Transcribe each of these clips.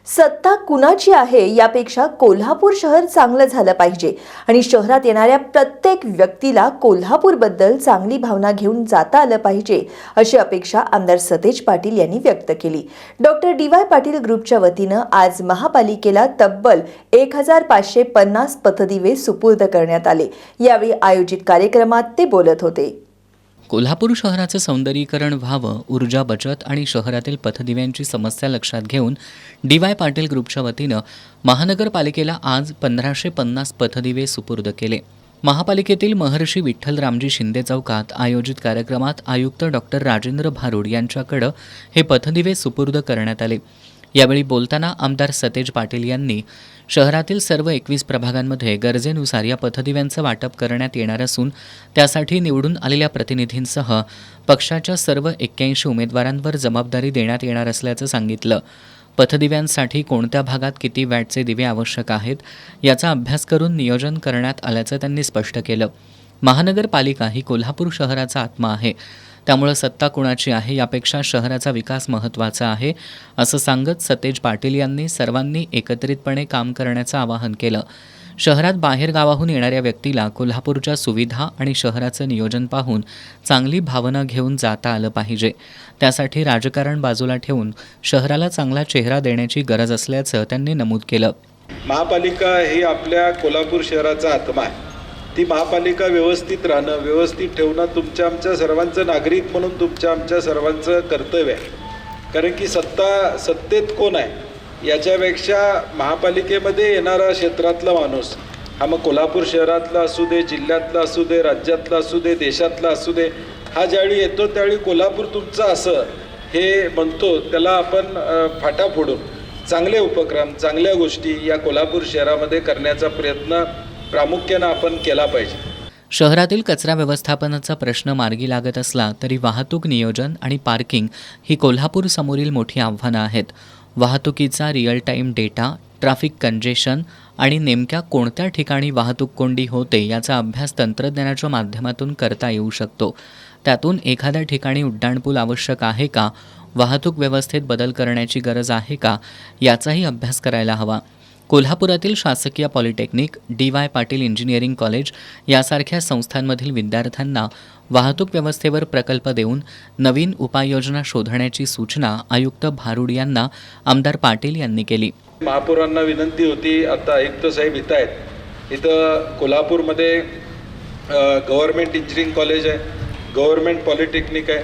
सत्ता कुणाची आहे यापेक्षा कोल्हापूर शहर चांगलं झालं पाहिजे आणि शहरात येणाऱ्या प्रत्येक व्यक्तीला कोल्हापूरबद्दल चांगली भावना घेऊन जाता आलं पाहिजे अशी अपेक्षा आमदार सतेज पाटील यांनी व्यक्त केली। Doctor DY. पाटील ग्रुपच्या वतीनं आज महापालिकेला तब्बल 1550 पथदिवे सुपूर्द करण्यात आले। यावेळी आयोजित कार्यक्रमात ते बोलत होते। कोल्हापूर शहराचं सौंदर्यीकरण व्हावं, ऊर्जा बचत आणि शहरातील पथदिव्यांची समस्या लक्षात घेऊन डी.वाय. पाटील ग्रुपच्या वतीनं महानगरपालिकेला आज 1550 पथदिवे सुपूर्द केले। महापालिकेतील महर्षी विठ्ठलरामजी शिंदे चौकात आयोजित कार्यक्रमात आयुक्त डॉक्टर राजेंद्र भारुड यांच्याकडे हे पथदिवे सुपूर्द करण्यात आले। यावेळी बोलताना आमदार सतेज पाटील यांनी शहरातील सर्व 21 प्रभागांमध्ये गरजेनुसार या पथदिव्यांचं वाटप करण्यात येणार असून त्यासाठी निवडून आलेल्या प्रतिनिधींसह पक्षाच्या सर्व 81 उमेदवारांवर जबाबदारी देण्यात येणार असल्याचं सांगितलं। पथदिव्यांसाठी कोणत्या भागात किती वॅटचे दिवे आवश्यक आहेत याचा अभ्यास करून नियोजन करण्यात आल्याचं त्यांनी स्पष्ट केलं। महानगरपालिका ही कोल्हापूर शहराचा आत्मा आहे, त्यामुळे सत्ता कुणाची आहे यापेक्षा शहराचा विकास महत्त्वाचा आहे असं सांगत सतेज पाटील यांनी सर्वांनी एकत्रितपणे काम करण्याचं आवाहन केलं। शहरात बाहेर गावाहून येणाऱ्या व्यक्तीला कोल्हापूरच्या सुविधा आणि शहराचं नियोजन पाहून चांगली भावना घेऊन जाता आलं पाहिजे। त्यासाठी राजकारण बाजूला ठेवून शहराला चांगला चेहरा देण्याची गरज असल्याचं त्यांनी नमूद केलं। महापालिका ही आपल्या कोल्हापूर शहराचा आत्मा आहे। ती महापालिका व्यवस्थित राहणं, व्यवस्थित ठेवणं तुमच्या आमच्या सर्वांचं नागरिक म्हणून तुमच्या आमच्या सर्वांचं कर्तव्य आहे। कारण की सत्तेत कोण आहे याच्यापेक्षा महापालिकेमध्ये येणारा क्षेत्रातला माणूस हा मग कोल्हापूर शहरातला असू दे, जिल्ह्यातला असू दे, राज्यातला असू दे, देशातला असू दे, हा ज्यावेळी येतो त्यावेळी कोल्हापूर तुमचं असं हे म्हणतो, त्याला आपण फाटा फोडून चांगले उपक्रम, चांगल्या गोष्टी या कोल्हापूर शहरामध्ये करण्याचा प्रयत्न प्रामुख्यानं आपण केला पाहिजे। शहरातील कचरा व्यवस्थापनाचा प्रश्न मार्गी लागत असला तरी वाहतूक नियोजन आणि पार्किंग ही कोल्हापूर समोरील मोठी आव्हानं आहेत। वाहतुकीचा real time data, traffic congestion आणि नेमक्या कोणत्या ठिकाणी वाहतूक कोंडी होते याचा अभ्यास तंत्रज्ञानाच्या माध्यमातून करता येऊ शकतो। त्यातून एखाद्या ठिकाणी उड्डाणपूल आवश्यक आहे का, वाहतूक व्यवस्थेत बदल करण्याची गरज आहे का याचाही अभ्यास करायला हवा। कोल्हापुरातील शासकीय polytechnic, DY. Patil engineering college यासारख्या संस्थांमधील विद्यार्थ्यांना वाहतूक व्यवस्थेवर प्रकल्प देऊन नवीन उपाययोजना शोधण्याची सूचना आयुक्त भारुड यांना आमदार पाटील यांनी केली। महापौरांना विनंती होती, आता आयुक्त साहेब इथं आहेत, इथं कोल्हापूरमध्ये गव्हर्नमेंट इंजिनिअरिंग कॉलेज आहे, गव्हर्नमेंट पॉलिटेक्निक आहे,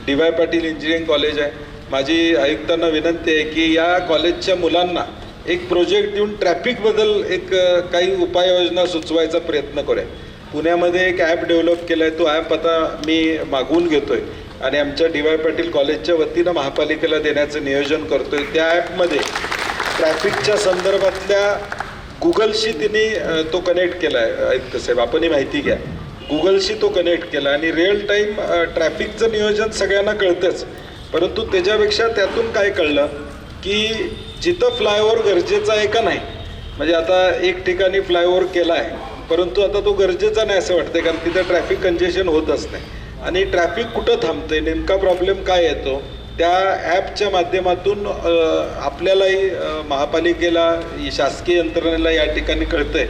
डी.वाय. पाटील इंजिनिअरिंग कॉलेज आहे। माझी आयुक्तांना विनंती आहे की या कॉलेजच्या मुलांना एक प्रोजेक्ट देऊन ट्रॅफिकबद्दल एक काही उपाययोजना सुचवायचा प्रयत्न करूया। पुण्यामध्ये एक ॲप डेव्हलप केला आहे, तो ॲप आता मी मागवून घेतो आहे आणि आमच्या डी.वाय. पाटील कॉलेजच्या वतीनं महापालिकेला देण्याचं नियोजन करतो आहे। त्या ॲपमध्ये ट्रॅफिकच्या संदर्भातल्या गुगलशी तिने तो कनेक्ट केला आहे। आयुक्त साहेब आपणही माहिती घ्या, गुगलशी तो कनेक्ट केला आणि रिअल टाईम ट्रॅफिकचं नियोजन सगळ्यांना कळतंच, परंतु त्याच्यापेक्षा त्यातून काय कळलं की जिथं फ्लायओव्हर गरजेचा आहे का नाही, म्हणजे आता एक ठिकाणी फ्लायओव्हर केला आहे परंतु आता तो गरजेचा नाही असं वाटतं, कारण तिथं ट्रॅफिक कंजेशन होत असते आणि ट्रॅफिक कुठं थांबते, नेमका प्रॉब्लेम काय येतो, त्या ॲपच्या माध्यमातून आपल्यालाही महापालिकेला, शासकीय यंत्रणेला या ठिकाणी कळतं आहे।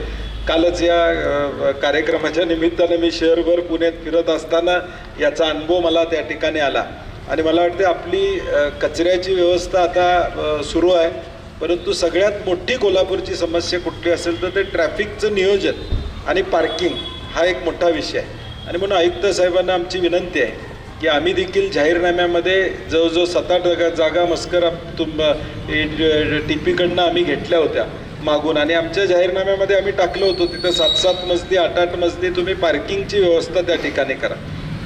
कालच या कार्यक्रमाच्या निमित्तानं मी शहरभर पुण्यात फिरत असताना याचा अनुभव मला त्या ठिकाणी आला आणि मला वाटते आपली कचऱ्याची व्यवस्था आता सुरू आहे, परंतु सगळ्यात मोठी कोल्हापूरची समस्या कुठली असेल तर ते ट्रॅफिकचं नियोजन आणि पार्किंग हा एक मोठा विषय आहे। आणि म्हणून आयुक्त साहेबांना आमची विनंती आहे की आम्ही देखील जाहीरनाम्यामध्ये जवळजवळ 7-8 जागा मस्कर टीपीकडनं आम्ही घेतल्या होत्या मागून आणि आमच्या जाहीरनाम्यामध्ये आम्ही टाकलं होतं तिथं 7-7 मजली 8-8 मजली तुम्ही पार्किंगची व्यवस्था त्या ठिकाणी करा।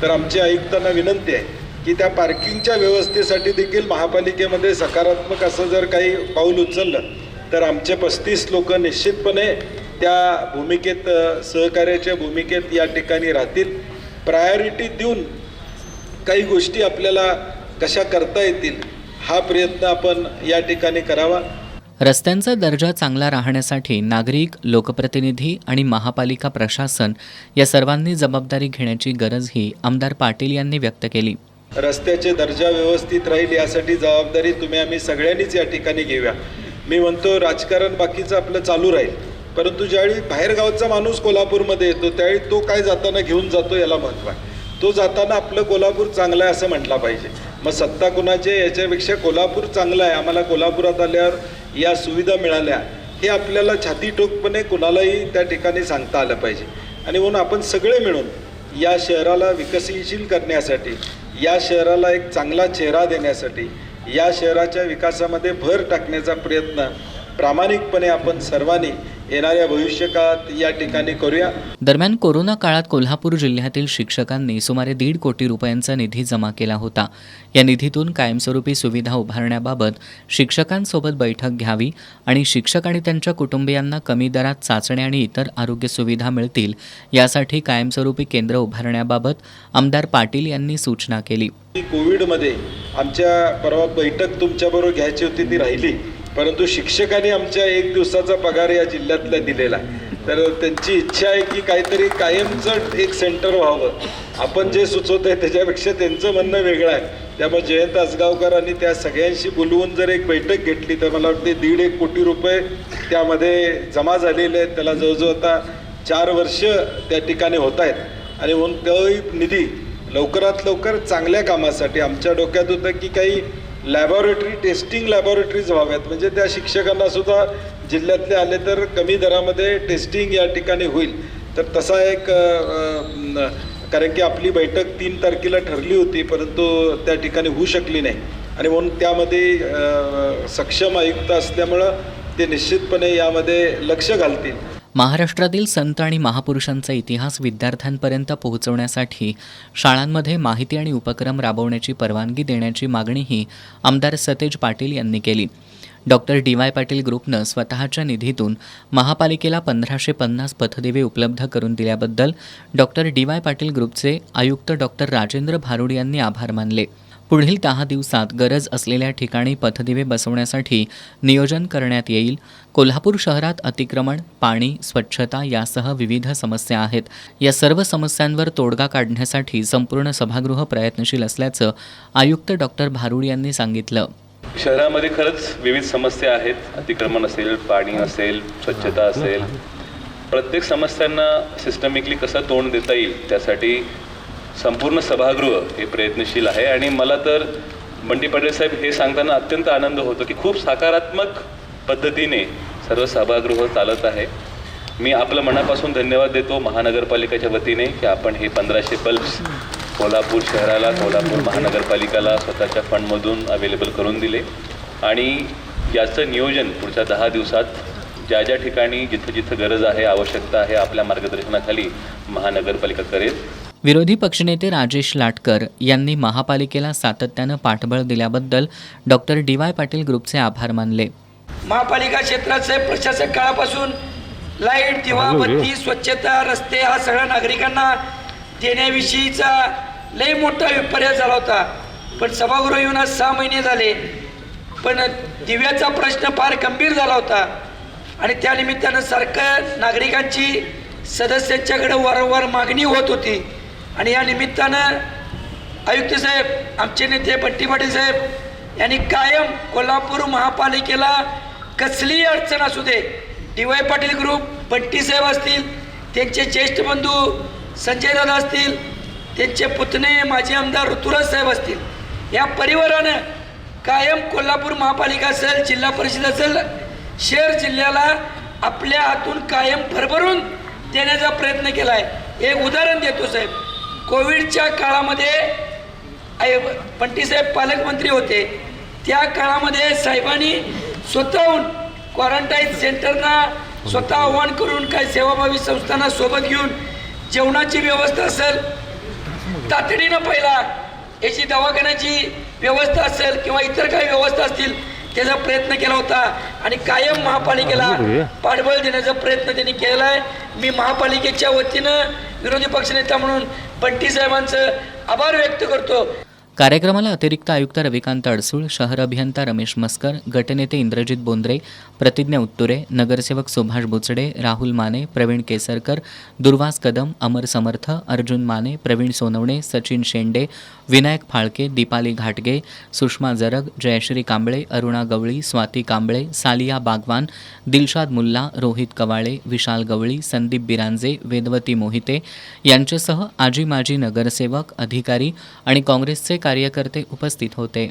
तर आमच्या आयुक्तांना विनंती आहे की त्या पार्किंगच्या व्यवस्थेसाठी देखील महापालिकेमध्ये सकारात्मक असं जर काही पाऊल उचललं तर आमचे 35 लोक निश्चितपणे त्या भूमिकेत, सहकार्याच्या भूमिकेत या ठिकाणी राहतील। प्रायोरिटी देऊन काही गोष्टी आपल्याला कशा करता येतील हा प्रयत्न आपण या ठिकाणी करावा। रस्त्यांचा दर्जा चांगला राहण्यासाठी नागरिक, लोकप्रतिनिधी आणि महापालिका प्रशासन या सर्वांनी जबाबदारी घेण्याची गरजही आमदार पाटील यांनी व्यक्त केली। रस्त्याचे दर्जा व्यवस्थित राहील यासाठी जबाबदारी तुम्ही आम्ही सगळ्यांनीच या ठिकाणी घेऊया। मी म्हणतो राजकारण बाकीचं आपलं चालू राहील, परंतु ज्यावेळी बाहेरगावचा माणूस कोल्हापूरमध्ये येतो त्यावेळी तो काय जाताना घेऊन जातो याला महत्त्व आहे. तो जाताना आपलं कोल्हापूर चांगलं आहे असं म्हटलं पाहिजे. मग सत्ता कुणाचे याच्यापेक्षा कोल्हापूर चांगलं आहे, आम्हाला कोल्हापुरात आल्यावर या सुविधा मिळाल्या, हे आपल्याला छातीठोकपणे कुणालाही त्या ठिकाणी सांगता आलं पाहिजे. आणि म्हणून आपण सगळे मिळून या शहराला विकसनशील करण्यासाठी, या शहराला एक चांगला चेहरा देण्यासाठी, या शहराच्या विकासामध्ये भर टाकण्याचा प्रयत्न प्रामाणिकपणे आपण सर्वांनी येणाऱ्या भविष्यकाळात या ठिकाणी करूया. दरम्यान कोरोना काळात कोल्हापूर जिल्ह्यातील शिक्षकांनी सुमारे 1.5 कोटी रुपयांचा निधी जमा केला होता. या निधीतून कायमस्वरूपी सुविधा उभारण्याबाबत शिक्षकांसोबत बैठक घ्यावी आणि शिक्षक आणि त्यांच्या कुटुंबियांना कमी दरात चाचण्या आणि इतर आरोग्य सुविधा मिळतील यासाठी कायमस्वरूपी केंद्र उभारण्याबाबत आमदार पाटील यांनी सूचना केली. कोविडमध्ये आमच्या परवा बैठक तुमच्याबरोबर घ्यायची होती ती राहिली, परंतु शिक्षकांनी आमच्या 1 दिवसाचा पगार या जिल्ह्यातला दिलेला आहे. तर त्यांची इच्छा आहे की काहीतरी कायमचं एक सेंटर व्हावं. आपण जे सुचवत आहे त्याच्यापेक्षा त्यांचं म्हणणं वेगळं आहे. त्यामुळे जयंत आसगावकर आणि त्या सगळ्यांशी बोलवून जर एक बैठक घेतली तर मला वाटते 1.5 कोटी रुपये त्यामध्ये जमा झालेले आहेत. त्याला जवळजवळ आता 4 वर्ष त्या ठिकाणी होत आहेत. आणि म्हणून तो निधी लवकरात लवकर चांगल्या कामासाठी आमच्या डोक्यात होतं की काही लॅबॉरेटरी टेस्टिंग लॅबॉरेटरीज व्हाव्यात, म्हणजे त्या शिक्षकांना सुद्धा जिल्ह्यातले आले तर कमी दरामध्ये टेस्टिंग या ठिकाणी होईल. तर तसा एक कारण की आपली बैठक 3 तारखेला ठरली होती, परंतु त्या ठिकाणी होऊ शकली नाही. आणि म्हणून त्यामध्ये सक्षम आयुक्त असल्यामुळं ते निश्चितपणे यामध्ये लक्ष घालतील. महाराष्ट्रातील संत आणि महापुरुषांचा इतिहास विद्यार्थ्यांपर्यंत पोहोचवण्यासाठी शाळांमध्ये माहिती आणि उपक्रम राबवण्याची परवानगी देण्याची मागणीही आमदार सतेज पाटील यांनी केली. Doctor DY. पाटील ग्रुपनं स्वतःच्या निधीतून महापालिकेला 1550 पथदिवे उपलब्ध करून दिल्याबद्दल डॉक्टर डी.वाय. पाटील ग्रुपचे आयुक्त डॉक्टर राजेंद्र भारुड यांनी आभार मानले. पुढील 10 दिवसात गरज असलेल्या ठिकाणी पथदिवे बसवण्यासाठी नियोजन करण्यात येईल. कोल्हापूर शहरात अतिक्रमण, पाणी, स्वच्छता यासह विविध समस्या आहेत. या सर्व समस्यांवर तोडगा काढण्यासाठी संपूर्ण सभागृह प्रयत्नशील असल्याचं आयुक्त डॉक्टर भारुड यांनी सांगितलं. शहरामध्ये खरंच विविध समस्या आहेत. अतिक्रमण असेल, पाणी असेल, स्वच्छता असेल. प्रत्येक समस्यांना सिस्टमिकली कसं तोंड देता येईल त्यासाठी संपूर्ण सभागृह हे प्रयत्नशील आहे. आणि मला तर बंटी पाटील साहेब हे सांगताना अत्यंत आनंद होतो की खूप सकारात्मक पद्धतीने सर्व सभागृह चालत आहे. मी आपलं मनापासून धन्यवाद देतो महानगरपालिकेच्या वतीने की आपण हे 1500 बल्ब्स कोल्हापूर शहराला, कोल्हापूर महानगरपालिकेला स्वतःच्या फंडमधून अवेलेबल करून दिले. आणि याचं नियोजन पुढच्या 10 दिवसात ज्या ज्या ठिकाणी जिथं जिथं गरज आहे, आवश्यकता आहे, आपल्या मार्गदर्शनाखाली महानगरपालिका करेल. विरोधी पक्षनेते राजेश लाटकर यांनी महापालिकेला सातत्यानं पाठबळ दिल्याबद्दल डॉक्टर डी.वाय. पाटील ग्रुपचे आभार मानले. महापालिका क्षेत्राचे प्रशासक काळापासून लाईट, दिवा, बत्ती, स्वच्छता, रस्ते हा सगळ्या नागरिकांना देण्याविषयीचा लई मोठा विपर्यास झाला होता. पण सभागृह येऊन आज 6 महिने झाले, पण दिव्याचा प्रश्न फार गंभीर झाला होता. आणि त्यानिमित्तानं सारखं नागरिकांची सदस्यांच्याकडे वारंवार मागणी होत होती. आणि या निमित्तानं आयुक्त साहेब, आमचे नेते बंटी पाटील साहेब यांनी कायम कोल्हापूर महापालिकेला कसलीही अडचण असू दे, डी.वाय. पाटील ग्रुप, बंटी साहेब असतील, त्यांचे ज्येष्ठ बंधू संजय दादा असतील, त्यांचे पुतणे माजी आमदार ऋतुराज साहेब असतील, या परिवारानं कायम कोल्हापूर महापालिका असेल, जिल्हा परिषद असेल, शहर जिल्ह्याला आपल्या हातून कायम भरभरून देण्याचा प्रयत्न केला आहे. एक उदाहरण देतो साहेब. कोविडच्या काळामध्ये बंटीसाहेब पालकमंत्री होते, त्या काळामध्ये साहेबांनी स्वतःहून क्वारंटाईन सेंटरना स्वतः आव्हान करून काही सेवाभावी संस्थांना सोबत घेऊन जेवणाची व्यवस्था असेल, तातडीनं पहिला याची दवाखान्याची व्यवस्था असेल किंवा इतर काही व्यवस्था असतील त्याचा प्रयत्न केला होता. आणि कायम महापालिकेला पाठबळ देण्याचा प्रयत्न त्यांनी केलेला आहे. मी महापालिकेच्या वतीनं विरोधी पक्षनेता म्हणून बंटी साहेबांचं आभार व्यक्त करतो. कार्यक्रमाला अतिरिक्त आयुक्त रविकांत अडसूळ, शहर अभियंता रमेश मस्कर, गटनेते इंद्रजित बोंद्रे, प्रतिज्ञा उत्तुरे, नगरसेवक सुभाष बुचडे, राहुल माने, प्रवीण केसरकर, दुर्वास कदम, अमर समर्थ, अर्जुन माने, प्रवीण सोनवणे, सचिन शेंडे, विनायक फाळके, दीपाली घाटगे, सुषमा जरग, जयश्री कांबळे, अरुणा गवळी, स्वाती कांबळे, सालिया बागवान, दिलशाद मुल्ला, रोहित कवाळे, विशाल गवळी, संदीप बिरांजे, वेदवती मोहिते यांच्यासह आजी माजी नगरसेवक, अधिकारी आणि काँग्रेसचे कार्यकर्ते उपस्थित होते.